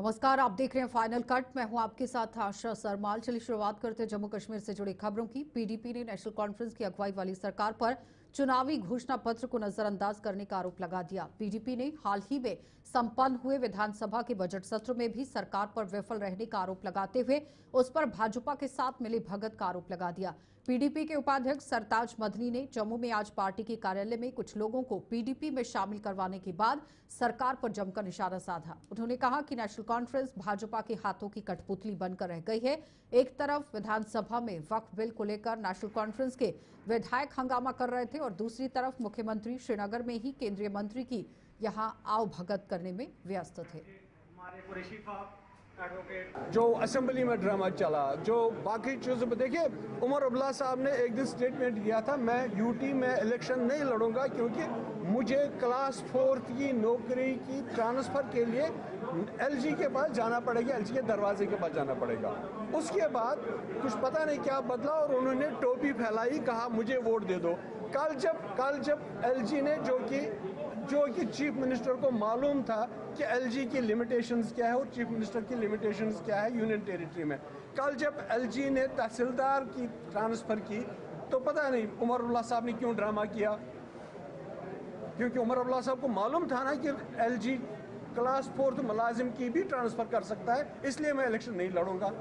नमस्कार, आप देख रहे हैं फाइनल कट। मैं हूं आपके साथ आशा सरमाल। चलिए शुरुआत करते हैं जम्मू कश्मीर से जुड़ी खबरों की। पीडीपी ने नेशनल कॉन्फ्रेंस की अगुवाई वाली सरकार पर चुनावी घोषणा पत्र को नजरअंदाज करने का आरोप लगा दिया। पीडीपी ने हाल ही में संपन्न हुए विधानसभा के बजट सत्र में भी सरकार पर विफल रहने का आरोप लगाते हुए उस पर भाजपा के साथ मिली भगत का आरोप लगा दिया। पीडीपी के उपाध्यक्ष सरताज मदनी ने जम्मू में आज पार्टी के कार्यालय में कुछ लोगों को पीडीपी में शामिल करवाने के बाद सरकार पर जमकर निशाना साधा। उन्होंने कहा कि नेशनल कॉन्फ्रेंस भाजपा के हाथों की कठपुतली बनकर रह गई है। एक तरफ विधानसभा में वक्फ बिल को लेकर नेशनल कॉन्फ्रेंस के विधायक हंगामा कर रहे थे और दूसरी तरफ मुख्यमंत्री श्रीनगर में ही केंद्रीय मंत्री की यहां आवभगत करने में व्यस्त थे। जो असेंबली में ड्रामा चला, जो बाकी चीजों में देखिए, उमर अब्दुल्ला साहब ने एक दिन स्टेटमेंट दिया था, मैं यूटी में इलेक्शन नहीं लड़ूंगा क्योंकि मुझे क्लास 4 की नौकरी की ट्रांसफर के लिए एलजी के पास जाना पड़ेगा, एलजी के दरवाजे के पास जाना पड़ेगा। उसके बाद कुछ पता नहीं क्या बदला और उन्होंने टोपी फैलाई, कहा मुझे वोट दे दो। कल जब एलजी ने जो कि चीफ मिनिस्टर को मालूम था कि एलजी की लिमिटेशंस क्या है और चीफ मिनिस्टर की लिमिटेशंस क्या है यूनियन टेरिटरी में, कल जब एलजी ने तहसीलदार की ट्रांसफर की तो पता नहीं उमर अब्दुल्ला साहब ने क्यों ड्रामा किया, क्योंकि उमर अब्दुल्ला साहब को मालूम था ना कि एलजी क्लास 4 मुलाजिम की भी ट्रांसफर कर सकता है, इसलिए मैं इलेक्शन नहीं लड़ूंगा।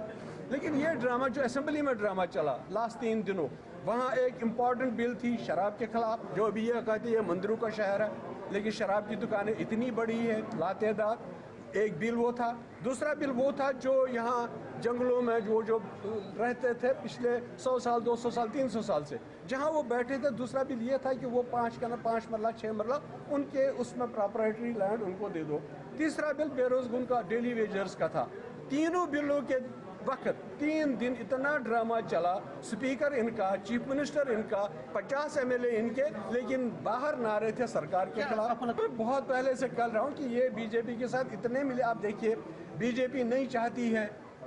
लेकिन ये ड्रामा जो असेंबली में ड्रामा चला लास्ट 3 दिनों, वहाँ एक इम्पॉर्टेंट बिल थी शराब के खिलाफ, जो अभी ये कहती है मंदिरों का शहर है, लेकिन शराब की दुकानें इतनी बड़ी है लातेदार। एक बिल वो था। दूसरा बिल वो था जो यहाँ जंगलों में जो रहते थे पिछले 100 साल 200 साल 300 साल से, जहाँ वो बैठे थे। दूसरा बिल ये था कि वो 5 मरला 6 मरला उनके उसमें प्रॉपर्टी लैंड उनको दे दो। तीसरा बिल बेरोजगार का डेली वेजर्स का था। तीनों बिलों के वक्त 3 दिन इतना ड्रामा चला, स्पीकर इनका, चीफ मिनिस्टर इनका, 50 एमएलए इनके, लेकिन बाहर नारे थे सरकार के खिलाफ। बहुत पहले से कह रहा हूँ कि ये बीजेपी के साथ इतने मिले। आप देखिए, बीजेपी नहीं चाहती है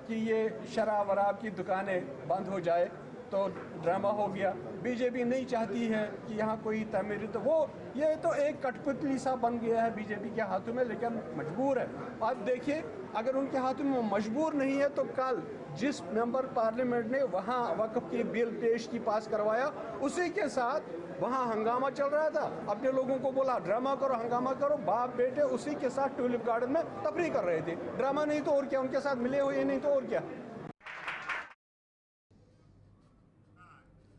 कि ये शराब वराब की दुकानें बंद हो जाए, तो ड्रामा हो गया। बीजेपी नहीं चाहती है कि यहाँ कोई तमीरी, तो वो ये तो एक कठपुतली सा बन गया है बीजेपी के हाथों में, लेकिन मजबूर है। आप देखिए, अगर उनके हाथों में मजबूर नहीं है तो कल जिस मेंबर पार्लियामेंट ने वहाँ वक्फ की बिल पेश की पास करवाया, उसी के साथ वहाँ हंगामा चल रहा था। अपने लोगों को बोला ड्रामा करो, हंगामा करो। बाप बेटे उसी के साथ ट्यूलिप गार्डन में तफरीह कर रहे थे। ड्रामा नहीं तो और क्या, उनके साथ मिले हुए नहीं तो और क्या।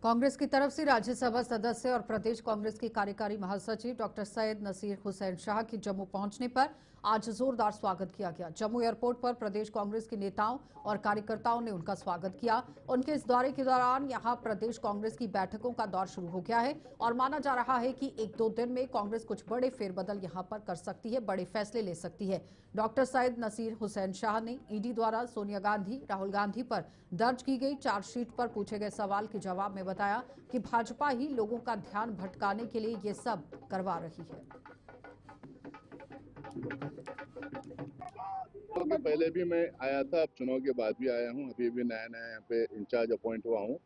कांग्रेस की तरफ से राज्यसभा सदस्य और प्रदेश कांग्रेस के कार्यकारी महासचिव डॉक्टर सैयद नसीर हुसैन शाह के जम्मू पहुंचने पर आज जोरदार स्वागत किया गया। जम्मू एयरपोर्ट पर प्रदेश कांग्रेस के नेताओं और कार्यकर्ताओं ने उनका स्वागत किया। उनके इस दौरे के दौरान यहां प्रदेश कांग्रेस की बैठकों का दौर शुरू हो गया है और माना जा रहा है कि 1-2 दिन में कांग्रेस कुछ बड़े फेरबदल यहां पर कर सकती है, बड़े फैसले ले सकती है। डॉक्टर सैयद नसीर हुसैन शाह ने ईडी द्वारा सोनिया गांधी, राहुल गांधी पर दर्ज की गई चार्जशीट पर पूछे गए सवाल के जवाब में बताया कि भाजपा ही लोगों का ध्यान भटकाने के लिए ये सब करवा रही है। तो पहले भी मैं आया था, अब चुनाव के बाद भी आया हूँ, अभी भी नया यहाँ पे इंचार्ज अपॉइंट हुआ हूँ।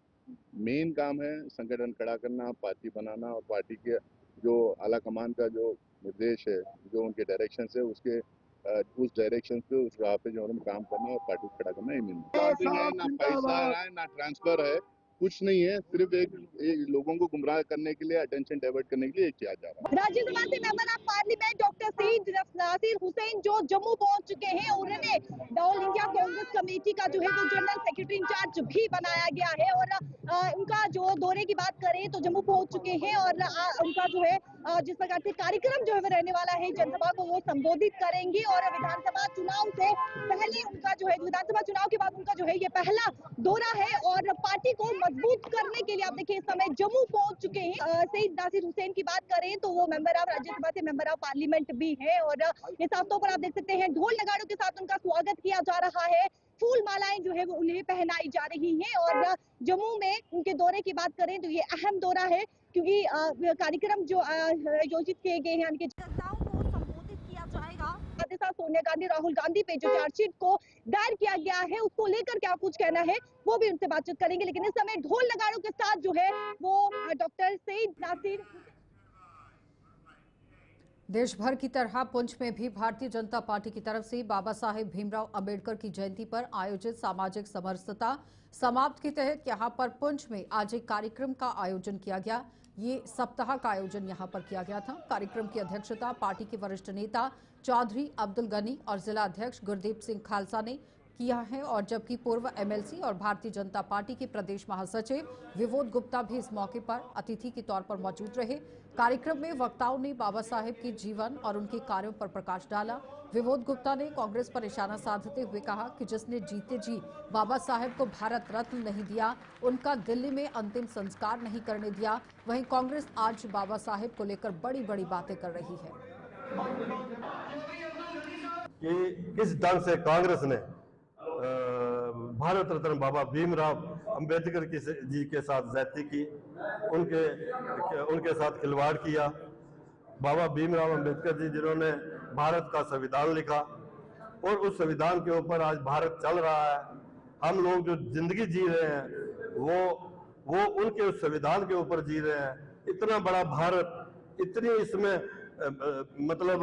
मेन काम है संगठन खड़ा करना, पार्टी बनाना और पार्टी के जो आला कमान का जो निर्देश है, जो उनके डायरेक्शन है, उसके उस डायरेक्शन पे उस राह पे जो हम काम करना और पार्टी खड़ा करना ही मेन। ना पैसा है ना ट्रांसफर है, कुछ नहीं है, सिर्फ एक लोगों को गुमराह करने के लिए, अटेंशन डाइवर्ट करने के लिए किया जा रहा है। राज्यसभा से member of parliament doctor Syed Naseer Hussain जो जम्मू पहुंच चुके हैं, उन्होंने ऑल इंडिया कांग्रेस कमेटी का जो है वो जनरल सेक्रेटरी इंचार्ज भी बनाया गया है और उनका जो दौरे की बात करें तो जम्मू पहुंच चुके हैं और उनका जो है जिस प्रकार से कार्यक्रम जो है रहने वाला है, जनसभा को वो संबोधित करेंगे और विधानसभा चुनाव से पहले उनका जो है विधानसभा चुनाव के बाद उनका जो है ये पहला दौरा है और पार्टी को मजबूत करने के लिए आप देखिए इस समय जम्मू पहुंच चुके हैं। सैयद नसीर हुसैन की बात करें तो वो मेंबर ऑफ राज्यसभा से मेंबर ऑफ पार्लियामेंट भी है और इस अवसर पर आप देख सकते हैं ढोल नगाड़ों के साथ उनका स्वागत किया जा रहा है। फूल मालाएं जो है वो उन्हें पहनाई जा रही हैं और जम्मू में उनके दौरे की बात करें तो ये अहम दौरा है क्योंकि कार्यक्रम जो आयोजित किए गए हैं उनके जनताओं को संबोधित किया जाएगा। सोनिया गांधी, राहुल गांधी पे जो चार्जशीट को दायर किया गया है उसको लेकर क्या कुछ कहना है वो भी उनसे बातचीत करेंगे। लेकिन इस समय ढोल नगाड़ों के साथ जो है वो डॉक्टर सैयद नसीर देश भर की तरह पुंछ में भी भारतीय जनता पार्टी की तरफ से बाबा साहेब भीमराव अंबेडकर की जयंती पर आयोजित सामाजिक समरसता समाप्त के तहत यहां पर पुंछ में आज एक कार्यक्रम का आयोजन किया गया। ये सप्ताह का आयोजन यहां पर किया गया था। कार्यक्रम की अध्यक्षता पार्टी के वरिष्ठ नेता चौधरी अब्दुल गनी और जिला अध्यक्ष गुरदीप सिंह खालसा ने किया है, और जबकि पूर्व एमएलसी और भारतीय जनता पार्टी के प्रदेश महासचिव विनोद गुप्ता भी इस मौके पर अतिथि के तौर पर मौजूद रहे। कार्यक्रम में वक्ताओं ने बाबा साहेब के जीवन और उनके कार्यों पर प्रकाश डाला। विनोद गुप्ता ने कांग्रेस पर निशाना साधते हुए कहा कि जिसने जीते जी बाबा साहेब को भारत रत्न नहीं दिया, उनका दिल्ली में अंतिम संस्कार नहीं करने दिया, वहीं कांग्रेस आज बाबा साहेब को लेकर बड़ी बड़ी बातें कर रही है। कि किस ढंग से कांग्रेस ने भारत रत्न बाबा भीमराव अंबेडकर जी के साथ ज्यादती की, उनके साथ खिलवाड़ किया। बाबा भीमराव अंबेडकर जी जिन्होंने भारत का संविधान लिखा और उस संविधान के ऊपर आज भारत चल रहा है। हम लोग जो जिंदगी जी रहे हैं वो उनके उस संविधान के ऊपर जी रहे हैं। इतना बड़ा भारत, इतनी इसमें मतलब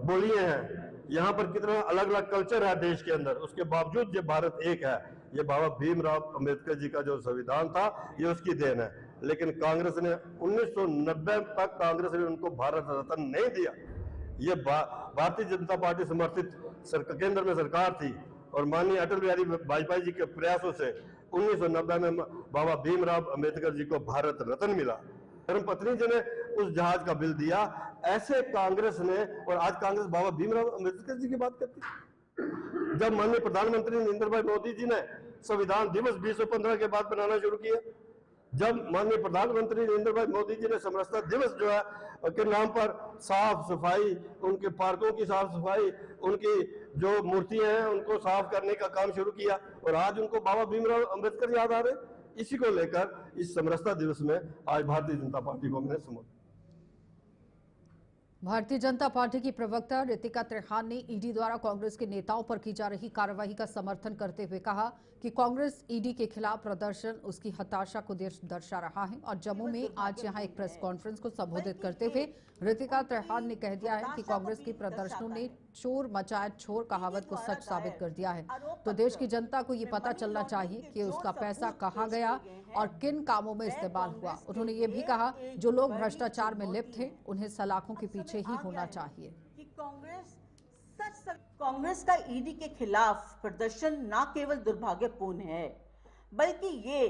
बोलियां हैं, यहाँ पर कितना अलग अलग कल्चर है देश के अंदर, उसके बावजूद ये भारत एक है। ये बाबा भीमराव अंबेडकर जी का जो संविधान था ये उसकी देन है। लेकिन कांग्रेस ने 1990 तक कांग्रेस ने उनको भारत रत्न नहीं दिया। ये भारतीय जनता पार्टी समर्थित केंद्र में सरकार थी और माननीय अटल बिहारी वाजपेयी जी के प्रयासों से 1990 में बाबा भीमराव अंबेडकर जी को भारत रत्न मिला। धर्मपत्नी जी ने उस जहाज का बिल दिया। ऐसे कांग्रेस ने, और आज कांग्रेस बाबा भीमराव अंबेडकर जी की बात करती है। जब माननीय प्रधानमंत्री नरेंद्र भाई मोदी जी ने संविधान दिवस 2015 के बाद बनाना शुरू किया, जब माननीय प्रधानमंत्री नरेंद्र भाई मोदी जी ने समरसता दिवस जो है के नाम पर साफ सफाई, उनके पार्कों की साफ सफाई, उनकी जो मूर्तियां हैं उनको साफ करने का काम शुरू किया, और आज उनको बाबा भीमराव अंबेडकर याद आ रहे। इसी को लेकर इस समरसता दिवस में आज भारतीय जनता पार्टी को हमने समर्थित। भारतीय जनता पार्टी की प्रवक्ता रितिका त्रिखान ने ईडी द्वारा कांग्रेस के नेताओं पर की जा रही कार्रवाई का समर्थन करते हुए कहा कि कांग्रेस ईडी के खिलाफ प्रदर्शन उसकी हताशा को दर्शा रहा है। और जम्मू में आज यहां एक प्रेस कॉन्फ्रेंस को संबोधित करते हुए रितिका त्रिखान ने कह दिया है कि कांग्रेस के प्रदर्शनों ने चोर मचाए छोर कहावत को सच साबित कर दिया है। तो देश की जनता को ये पता चलना चाहिए कि उसका पैसा कहाँ गया और किन कामों में इस्तेमाल हुआ। उन्होंने ये भी कहा जो लोग भ्रष्टाचार में लिप्त हैं उन्हें सलाखों के पीछे ही होना चाहिए। कांग्रेस का ईडी के खिलाफ प्रदर्शन न केवल दुर्भाग्यपूर्ण है बल्कि ये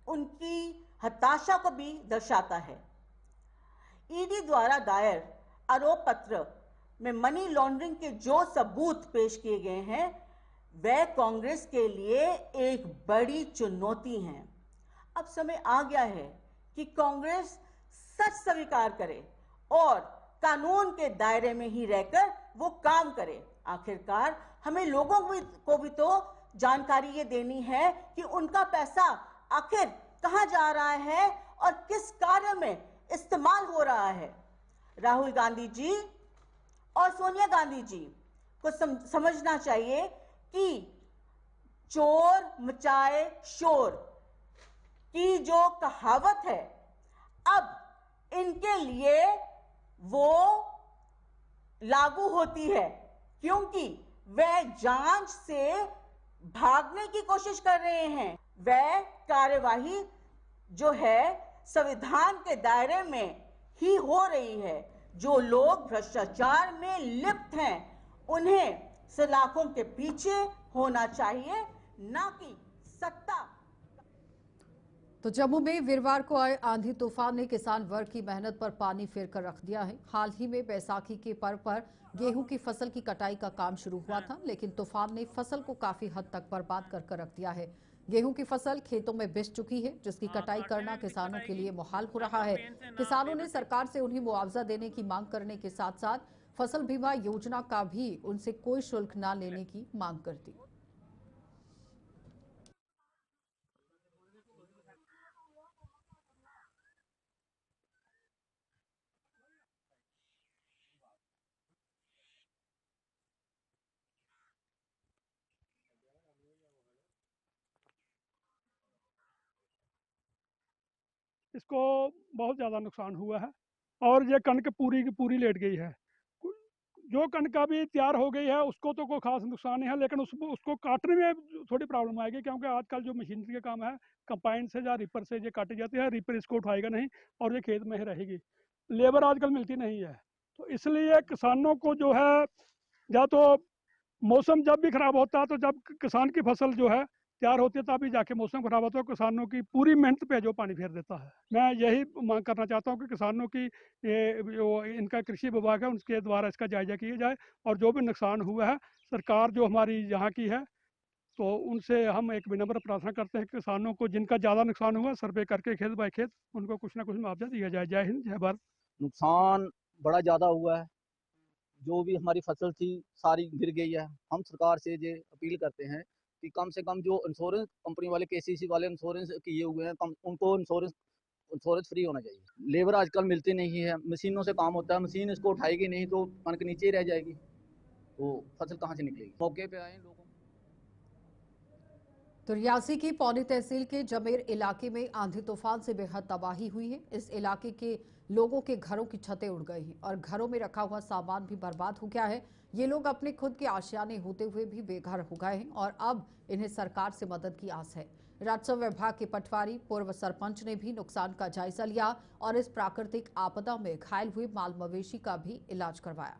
उनकी हताशा को भी दर्शाता है। ईडी द्वारा दायर आरोप पत्र में मनी लॉन्ड्रिंग के जो सबूत पेश किए गए हैं वह कांग्रेस के लिए एक बड़ी चुनौती है। अब समय आ गया है कि कांग्रेस सच स्वीकार करे और कानून के दायरे में ही रहकर वो काम करे। आखिरकार हमें लोगों को भी तो जानकारी ये देनी है कि उनका पैसा आखिर कहां जा रहा है और किस कार्य में इस्तेमाल हो रहा है। राहुल गांधी जी और सोनिया गांधी जी को समझना चाहिए कि चोर मचाए शोर की जो कहावत है अब इनके लिए वो लागू होती है, क्योंकि वह जांच से भागने की कोशिश कर रहे हैं। वह कार्यवाही जो है संविधान के दायरे में ही हो रही है। जो लोग भ्रष्टाचार में लिप्त हैं उन्हें सलाखों के पीछे होना चाहिए, ना कि सत्ता। तो जम्मू में वीरवार को आए आंधी तूफान ने किसान वर्ग की मेहनत पर पानी फेर कर रख दिया है। हाल ही में बैसाखी के पर्व पर गेहूं की फसल की कटाई का काम शुरू हुआ था, लेकिन तूफान ने फसल को काफी हद तक बर्बाद कर रख दिया है। गेहूं की फसल खेतों में बिछ चुकी है, जिसकी कटाई करना किसानों के लिए मुहाल हो रहा है। किसानों ने सरकार से उन्हें मुआवजा देने की मांग करने के साथ साथ फसल बीमा योजना का भी उनसे कोई शुल्क न लेने की मांग कर दी। इसको बहुत ज़्यादा नुकसान हुआ है और ये कणक पूरी की पूरी लेट गई है। जो कनक अभी तैयार हो गई है उसको तो कोई खास नुकसान नहीं है, लेकिन उसको काटने में थोड़ी प्रॉब्लम आएगी, क्योंकि आजकल जो मशीनरी का काम है कंपाइन से या रिपर से ये काटी जाती है, रिपर इसको उठाएगा नहीं और ये खेत में ही रहेगी। लेबर आजकल मिलती नहीं है, तो इसलिए किसानों को जो है, या तो मौसम जब भी खराब होता है, तो जब किसान की फसल जो है तैयार होती है तभी जाके मौसम खराब होता है, किसानों की पूरी मेहनत पे जो पानी फेर देता है। मैं यही मांग करना चाहता हूँ कि किसानों की जो इनका कृषि विभाग है उनके द्वारा इसका जायजा किया जाए, और जो भी नुकसान हुआ है सरकार जो हमारी यहाँ की है, तो उनसे हम एक विनम्र प्रार्थना करते हैं किसानों को जिनका ज़्यादा नुकसान हुआ सर्वे करके खेत बाय खेत उनको कुछ ना कुछ मुआवजा दिया जाए। जय हिंद, जय भारत। नुकसान बड़ा ज़्यादा हुआ है, जो भी हमारी फसल थी सारी गिर गई है। हम सरकार से ये अपील करते हैं कि कम से कम जो इंश्योरेंस कंपनी वाले, केसीसी वाले इंश्योरेंस किए हुए हैं, उनको इंश्योरेंस फ्री होना चाहिए। लेबर आजकल मिलती नहीं है, मशीनों से काम होता है, मशीन इसको उठाएगी नहीं तो कनक नीचे ही रह जाएगी, तो फसल कहाँ से निकलेगी। मौके पे आए लोगों। तो रियासी की पौनी तहसील के जमेर इलाके में आंधी तूफान से बेहद तबाही हुई है। इस इलाके के लोगों के घरों की छतें उड़ गई हैं और घरों में रखा हुआ सामान भी बर्बाद हो गया है। ये लोग अपने खुद के आशियाने होते हुए भी बेघर हो गए हैं और अब इन्हें सरकार से मदद की आस है। राजस्व विभाग के पटवारी पूर्व सरपंच ने भी नुकसान का जायजा लिया और इस प्राकृतिक आपदा में घायल हुए माल मवेशी का भी इलाज करवाया।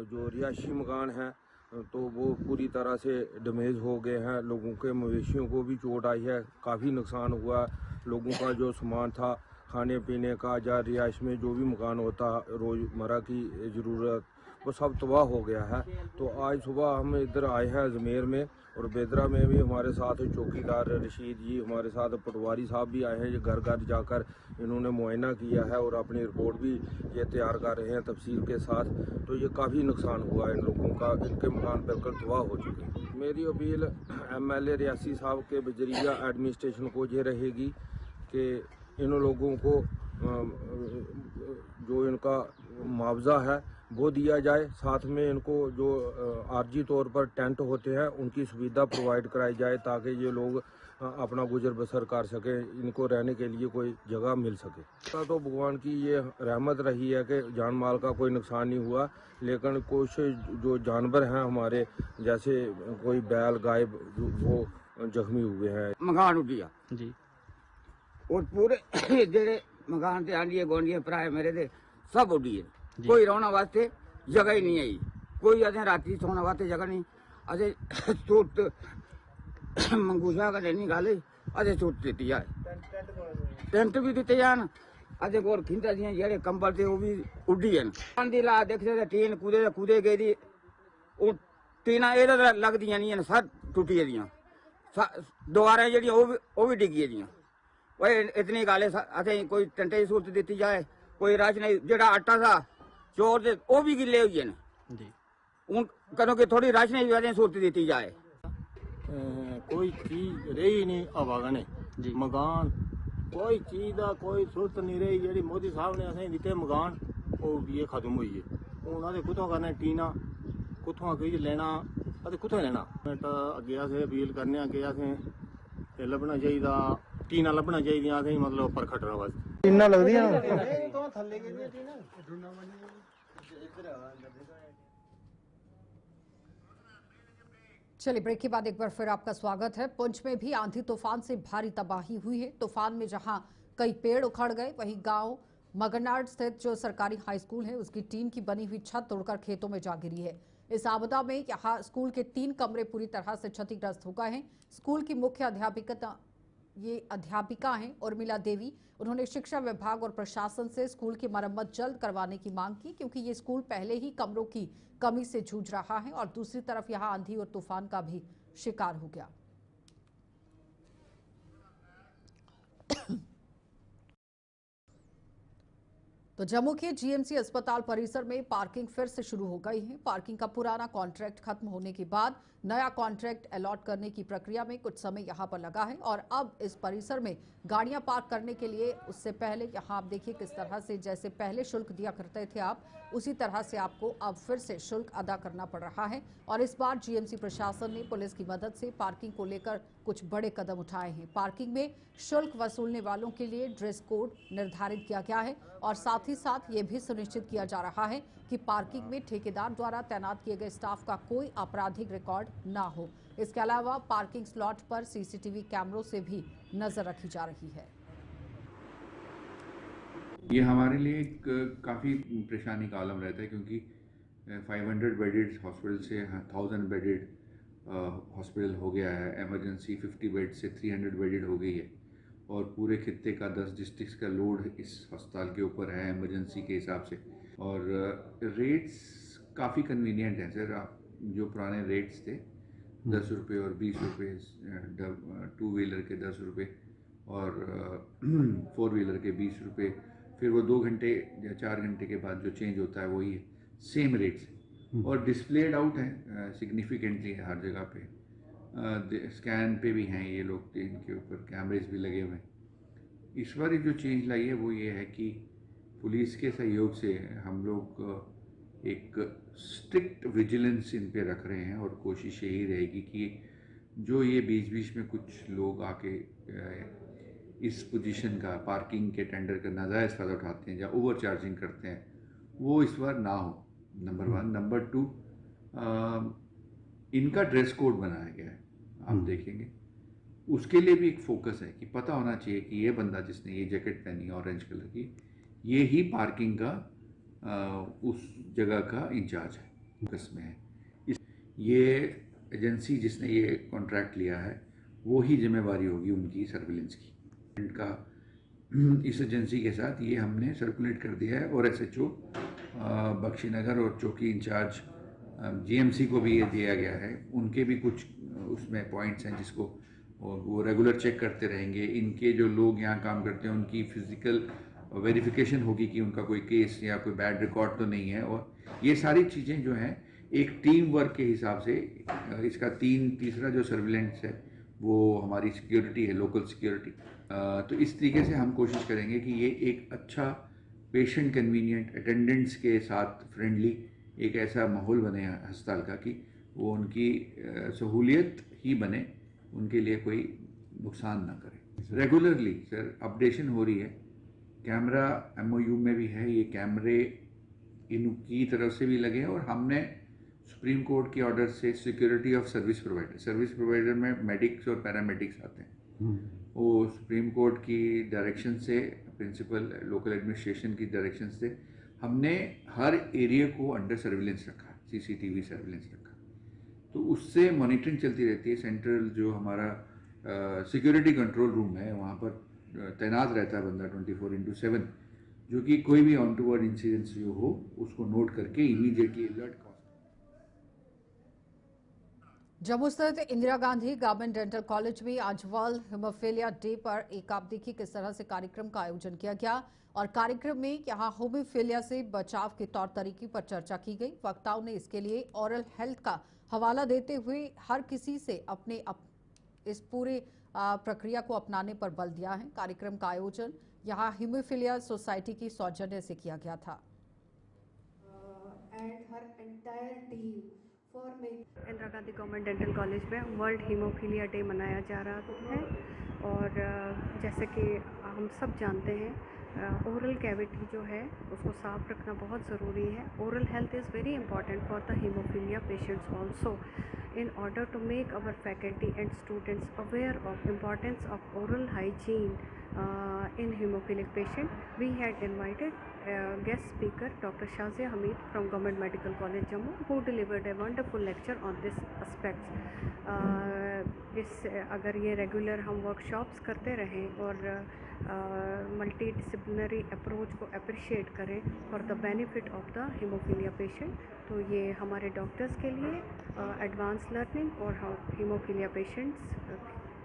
जो रिहायशी मकान हैं तो वो पूरी तरह से डैमेज हो गए हैं। लोगों के मवेशियों को भी चोट आई है, काफ़ी नुकसान हुआ। लोगों का जो सामान था खाने पीने का या रिहाइश में जो भी मकान होता रोज़मर्रा की ज़रूरत, वो सब तबाह हो गया है। तो आज सुबह हम इधर आए हैं अजमेर में, और बेदरा में भी हमारे साथ चौकीदार रशीद जी, हमारे साथ पटवारी साहब भी आए हैं। ये घर घर जाकर इन्होंने मुआयना किया है और अपनी रिपोर्ट भी ये तैयार कर रहे हैं तफसील के साथ। तो ये काफ़ी नुकसान हुआ है इन लोगों का, इनके मकान बिल्कुल तबाह हो चुके हैं। मेरी अपील MLA रियासी साहब के बजरिया एडमिनिस्ट्रेशन को ये रहेगी कि इन लोगों को जो इनका मुआवजा है वो दिया जाए, साथ में इनको जो आर्जी तौर पर टेंट होते हैं उनकी सुविधा प्रोवाइड कराई जाए, ताकि ये लोग अपना गुजर बसर कर सकें, इनको रहने के लिए कोई जगह मिल सके। तो भगवान की ये रहमत रही है कि जान माल का कोई नुकसान नहीं हुआ, लेकिन कुछ जो जानवर हैं हमारे, जैसे कोई बैल गाय, वो जख्मी हुए हैं। मकान उड्डिया जी, और पूरे जेड़े मकान ते आंडिये गोंडिये भरा मेरे दे सब उड्डिये, कोई रौना वास्ते जगह ही नहीं आई, कोई असें राती सोने वास्ते जगह नहीं। असें सूट मंगूशा का नहीं गाले, असें सूट दित्ती जाए, टेंट भी दित्ते जान। असें कोल खिंदा दियां जेड़े कंबल थे वो भी उड्डी हैं। आंधी ला देखदे टीन कूदे गई दी, ਉਹ ਟੀਨਾਂ ਇਹਦਾ ਲੱਗਦੀਆਂ ਨਹੀਂ ਨੇ, ਸਭ ਟੁੱਟੀਆਂ ਦੀਆਂ, ਦੁਆਰਾ ਜਿਹੜੀਆਂ ਉਹ ਵੀ ਡਿੱਗੀਆਂ ਦੀਆਂ। ਓਏ ਇਤਨੀ ਗੱਲ ਹੈ, ਅਸੀਂ ਕੋਈ ਟੰਟੇ ਦੀ ਸਹੂਲਤ ਦਿੱਤੀ ਜਾਏ, ਕੋਈ ਰਾਸ਼ਨ ਜਿਹੜਾ ਆਟਾ था ਚੋਰ ਦੇ ਉਹ ਵੀ ਗਿੱਲੇ ਹੋਈ ਨੇ ਜੀ। ਹੁਣ ਕਦੋਂ ਕਿ ਥੋੜੀ ਰਾਸ਼ਨ ਦੀ ਸਹੂਲਤ ਦਿੱਤੀ ਜਾਏ। कोई चीज रही नहीं आवागने जी, मकान कोई चीज का कोई सूरत नहीं रही। जी मोदी साहब ने असें दिते मकान, वो ये खत्म हुई है। उन्होंने कुत्थों करना टीना, कुत्थों कोई लेना, कुत्थों लेना। अगे असें अपील करने कि असें लभना चाहिए, टीना लभना चाहिए, असें मतलब पर खटना वास्ते टीना लगदी चलिए, ब्रेक के बाद एक बार फिर आपका स्वागत है। पुंछ में भी आंधी तूफान से भारी तबाही हुई है। तूफान में जहां कई पेड़ उखड़ गए, वहीं गांव मगरनाड स्थित जो सरकारी हाई स्कूल है उसकी टीन की बनी हुई छत तोड़कर खेतों में जा गिरी है। इस आपदा में यहां स्कूल के 3 कमरे पूरी तरह से क्षतिग्रस्त हो गए हैं। स्कूल की मुख्य अध्यापिका हैं उर्मिला देवी। उन्होंने शिक्षा विभाग और प्रशासन से स्कूल की मरम्मत जल्द करवाने की मांग की, क्योंकि ये स्कूल पहले ही कमरों की कमी से जूझ रहा है और दूसरी तरफ यहां आंधी और तूफान का भी शिकार हो गया। तो जम्मू के GMC अस्पताल परिसर में पार्किंग फिर से शुरू हो गई है। पार्किंग का पुराना कॉन्ट्रैक्ट खत्म होने के बाद नया कॉन्ट्रैक्ट अलॉट करने की प्रक्रिया में कुछ समय यहां पर लगा है और अब इस परिसर में गाड़ियां पार्क करने के लिए उससे पहले यहां आप देखिए किस तरह से जैसे पहले शुल्क दिया करते थे आप, उसी तरह से आपको अब फिर से शुल्क अदा करना पड़ रहा है। और इस बार जीएमसी प्रशासन ने पुलिस की मदद से पार्किंग को लेकर कुछ बड़े कदम उठाए हैं। पार्किंग में शुल्क वसूलने वालों के लिए ड्रेस कोड निर्धारित किया गया है और साथ ही साथ ये भी सुनिश्चित किया जा रहा है कि पार्किंग में ठेकेदार द्वारा तैनात किए गए स्टाफ का कोई आपराधिक रिकॉर्ड ना हो। इसके अलावा पार्किंग स्लॉट पर सीसीटीवी कैमरों से भी नजर रखी जा रही है। ये हमारे लिए एक काफ़ी परेशानी का आलम रहता है, क्योंकि 500 बेडेड हॉस्पिटल से 1000 बेडेड हॉस्पिटल हो गया है। इमरजेंसी 50 बेड से 300 बेडेड हो गई है और पूरे खित्ते का 10 डिस्ट्रिक्ट्स का लोड इस अस्पताल के ऊपर है इमरजेंसी के हिसाब से। और रेट्स काफ़ी कन्वीनियंट हैं सर। आप जो पुराने रेट्स थे 10 रुपये और 20 रुपये, 2 व्हीलर के 10 रुपये और 4 व्हीलर के 20 रुपये, फिर वो 2 घंटे या 4 घंटे के बाद जो चेंज होता है वही है, सेम रेट्स है और डिस्प्लेड आउट है सिग्निफिकेंटली हर जगह पे। स्कैन पे भी हैं ये लोग, इनके ऊपर कैमरेज भी लगे हुए हैं। इस बार जो चेंज लाई है वो ये है कि पुलिस के सहयोग से हम लोग एक स्ट्रिक्ट विजिलेंस इन पे रख रहे हैं और कोशिश यही रहेगी कि जो ये बीच बीच में कुछ लोग आके इस पोजीशन का, पार्किंग के टेंडर का नाजायज़ फ़ायदा उठाते हैं या ओवर चार्जिंग करते हैं, वो इस बार ना हो, नंबर 1। नंबर 2, इनका ड्रेस कोड बनाया गया है, आप देखेंगे उसके लिए भी एक फोकस है कि पता होना चाहिए कि ये बंदा जिसने ये जैकेट पहनी है ऑरेंज कलर की, ये ही पार्किंग का उस जगह का इंचार्ज है, फोकस में है। ये एजेंसी जिसने ये कॉन्ट्रैक्ट लिया है वो ही जिम्मेवारी होगी उनकी सर्विलेंस की का। इस एजेंसी के साथ ये हमने सर्कुलेट कर दिया है और एसएचओ बख्शीनगर और चौकी इंचार्ज जीएमसी को भी ये दिया गया है। उनके भी कुछ उसमें पॉइंट्स हैं जिसको वो रेगुलर चेक करते रहेंगे। इनके जो लोग यहाँ काम करते हैं उनकी फिजिकल वेरिफिकेशन होगी कि उनका कोई केस या कोई बैड रिकॉर्ड तो नहीं है। और ये सारी चीज़ें जो हैं एक टीम वर्क के हिसाब से, इसका तीसरा जो सर्विलेंस है वो हमारी सिक्योरिटी है, लोकल सिक्योरिटी। तो इस तरीके से हम कोशिश करेंगे कि ये एक अच्छा पेशेंट कन्वीनियंट, अटेंडेंट्स के साथ फ्रेंडली एक ऐसा माहौल बने अस्पताल का कि वो उनकी सहूलियत ही बने, उनके लिए कोई नुकसान ना करे। रेगुलरली सर अपडेशन हो रही है, कैमरा MOU में भी है, ये कैमरे इनकी तरफ से भी लगे हैं और हमने सुप्रीम कोर्ट के ऑर्डर से सिक्योरिटी ऑफ सर्विस प्रोवाइडर में मेडिक्स और पैरामेडिक्स आते हैं, वो सुप्रीम कोर्ट की डायरेक्शन से, प्रिंसिपल लोकल एडमिनिस्ट्रेशन की डायरेक्शन से हमने हर एरिया को अंडर सर्विलेंस रखा, CCTV सर्विलेंस रखा। तो उससे मॉनिटरिंग चलती रहती है। सेंट्रल जो हमारा सिक्योरिटी कंट्रोल रूम है वहाँ पर तैनात रहता है बंदा 24/7, जो कि कोई भी ऑन टू वर्ड इंसिडेंट्स जो हो उसको नोट करके इमीडिएटली अलर्ट। जम्मू स्थित Indira Gandhi government dental college में आज वर्ल्ड हीमोफीलिया डे पर एक आप देखिए किस तरह से कार्यक्रम का आयोजन किया गया और कार्यक्रम में यहां हीमोफीलिया से बचाव के तौर तरीके पर चर्चा की गई। वक्ताओं ने इसके लिए ओरल हेल्थ का हवाला देते हुए हर किसी से इस पूरे प्रक्रिया को अपनाने पर बल दिया है। कार्यक्रम का आयोजन यहां हीमोफीलिया सोसाइटी की सौजन्य से किया गया था। Indira Gandhi government dental college में वर्ल्ड हीमोफीलिया डे मनाया जा रहा है और जैसे कि हम सब जानते हैं ओरल कैविटी जो है उसको साफ रखना बहुत ज़रूरी है। Oral health is very important for the haemophilia patients also. In order to make our faculty and students aware of importance of oral hygiene in hemophilic patient, we had invited guest speaker Dr. Shazia Hamid from Government Medical College Jammu, who delivered a wonderful lecture on this aspect. अगर ये regular हम workshops करते रहें और multi disciplinary approach को appreciate करें for the benefit of the haemophilia patient, तो ये हमारे डॉक्टर्स के लिए एडवांस लर्निंग और हीमोफीलिया पेशेंट्स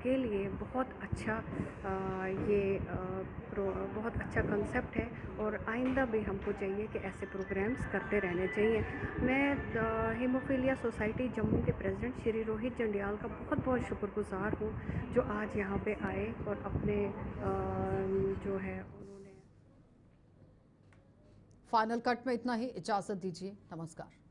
के लिए बहुत अच्छा बहुत अच्छा कंसेप्ट है और आइंदा भी हमको चाहिए कि ऐसे प्रोग्राम्स करते रहने चाहिए। मैं हीमोफीलिया सोसाइटी जम्मू के प्रेसिडेंट श्री रोहित जंडियाल का बहुत बहुत शुक्रगुजार हूँ जो आज यहाँ पे आए और अपने जो है उन्होंने फाइनल कट में इतना ही, इजाजत दीजिए, नमस्कार।